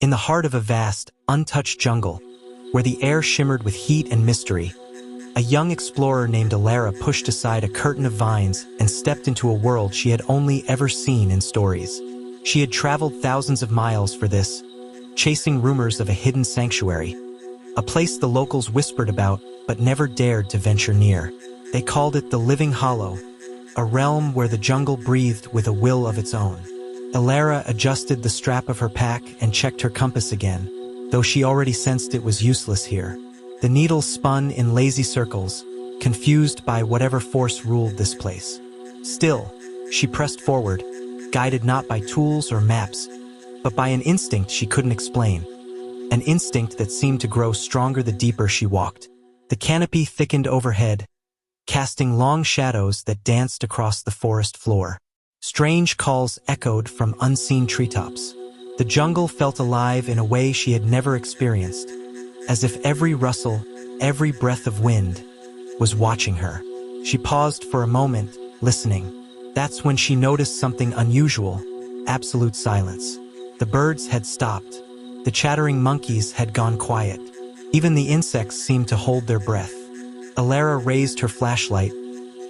In the heart of a vast, untouched jungle, where the air shimmered with heat and mystery, a young explorer named Elara pushed aside a curtain of vines and stepped into a world she had only ever seen in stories. She had traveled thousands of miles for this, chasing rumors of a hidden sanctuary, a place the locals whispered about but never dared to venture near. They called it the Living Hollow, a realm where the jungle breathed with a will of its own. Elara adjusted the strap of her pack and checked her compass again, though she already sensed it was useless here. The needle spun in lazy circles, confused by whatever force ruled this place. Still, she pressed forward, guided not by tools or maps, but by an instinct she couldn't explain. An instinct that seemed to grow stronger the deeper she walked. The canopy thickened overhead, casting long shadows that danced across the forest floor. Strange calls echoed from unseen treetops. The jungle felt alive in a way she had never experienced, as if every rustle, every breath of wind, was watching her. She paused for a moment, listening. That's when she noticed something unusual: absolute silence. The birds had stopped. The chattering monkeys had gone quiet. Even the insects seemed to hold their breath. Elara raised her flashlight,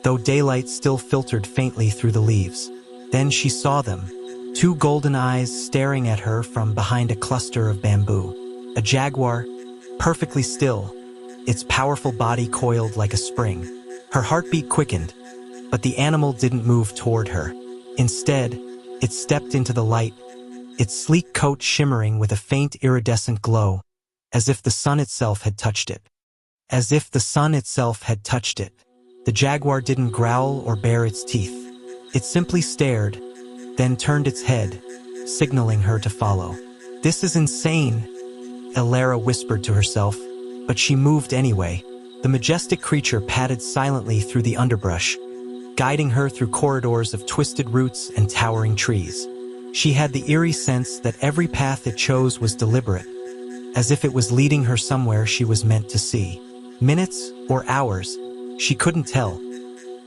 though daylight still filtered faintly through the leaves. Then she saw them, two golden eyes staring at her from behind a cluster of bamboo. A jaguar, perfectly still, its powerful body coiled like a spring. Her heartbeat quickened, but the animal didn't move toward her. Instead, it stepped into the light, its sleek coat shimmering with a faint iridescent glow, as if the sun itself had touched it. As if the sun itself had touched it. The jaguar didn't growl or bare its teeth. It simply stared, then turned its head, signaling her to follow. "This is insane," Elara whispered to herself, but she moved anyway. The majestic creature padded silently through the underbrush, guiding her through corridors of twisted roots and towering trees. She had the eerie sense that every path it chose was deliberate, as if it was leading her somewhere she was meant to see. Minutes or hours, she couldn't tell,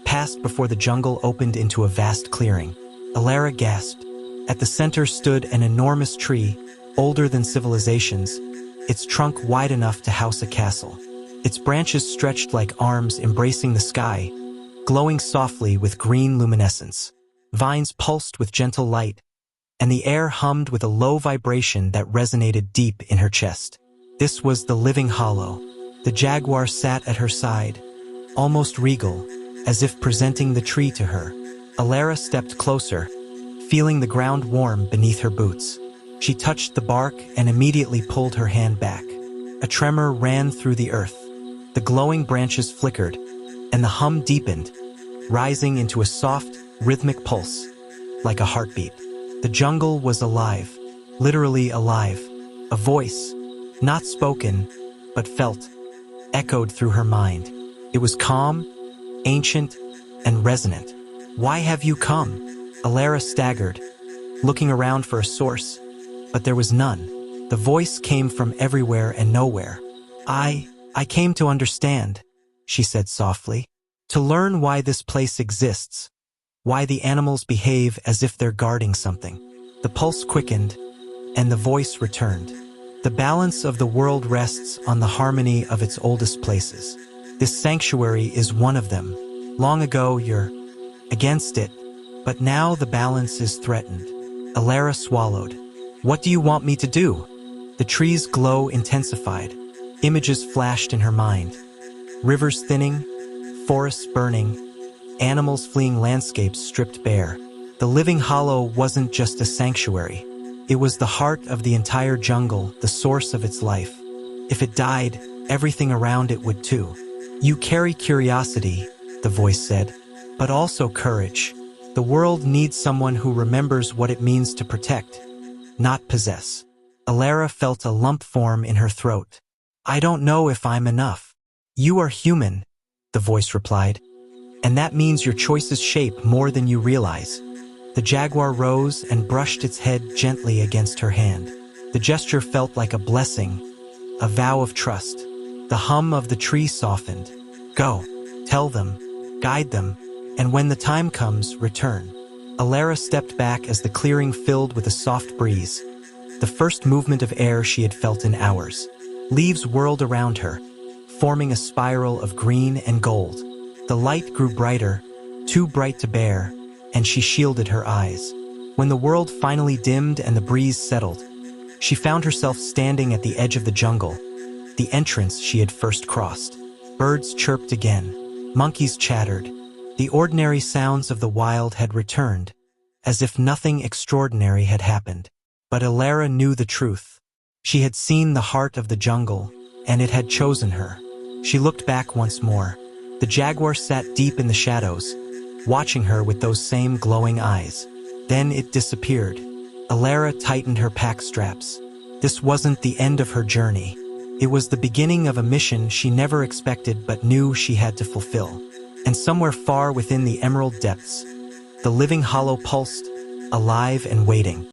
passed before the jungle opened into a vast clearing. Elara gasped. At the center stood an enormous tree, older than civilizations, its trunk wide enough to house a castle. Its branches stretched like arms embracing the sky, glowing softly with green luminescence. Vines pulsed with gentle light, and the air hummed with a low vibration that resonated deep in her chest. This was the Living Hollow. The jaguar sat at her side, almost regal, as if presenting the tree to her. Elara stepped closer, feeling the ground warm beneath her boots. She touched the bark and immediately pulled her hand back. A tremor ran through the earth. The glowing branches flickered, and the hum deepened, rising into a soft, rhythmic pulse, like a heartbeat. The jungle was alive, literally alive. A voice, not spoken, but felt, echoed through her mind. It was calm, ancient, and resonant. "Why have you come?" Elara staggered, looking around for a source, but there was none. The voice came from everywhere and nowhere. I came to understand," she said softly. "To learn why this place exists, why the animals behave as if they're guarding something." The pulse quickened, and the voice returned. "The balance of the world rests on the harmony of its oldest places. This sanctuary is one of them. Long ago you're against it, but now the balance is threatened." Elara swallowed. "What do you want me to do?" The tree's glow intensified. Images flashed in her mind. Rivers thinning, forests burning, animals fleeing landscapes stripped bare. The Living Hollow wasn't just a sanctuary. It was the heart of the entire jungle, the source of its life. If it died, everything around it would too. "You carry curiosity," the voice said, "but also courage. The world needs someone who remembers what it means to protect, not possess." Elara felt a lump form in her throat. "I don't know if I'm enough." "You are human," the voice replied, "and that means your choices shape more than you realize." The jaguar rose and brushed its head gently against her hand. The gesture felt like a blessing, a vow of trust. The hum of the tree softened. "Go, tell them, guide them, and when the time comes, return." Elara stepped back as the clearing filled with a soft breeze, the first movement of air she had felt in hours. Leaves whirled around her, forming a spiral of green and gold. The light grew brighter, too bright to bear, and she shielded her eyes. When the world finally dimmed and the breeze settled, she found herself standing at the edge of the jungle, the entrance she had first crossed. Birds chirped again, monkeys chattered. The ordinary sounds of the wild had returned, as if nothing extraordinary had happened. But Elara knew the truth. She had seen the heart of the jungle, and it had chosen her. She looked back once more. The jaguar sat deep in the shadows, watching her with those same glowing eyes. Then it disappeared. Elara tightened her pack straps. This wasn't the end of her journey. It was the beginning of a mission she never expected but knew she had to fulfill. And somewhere far within the emerald depths, the living hollow pulsed, alive and waiting.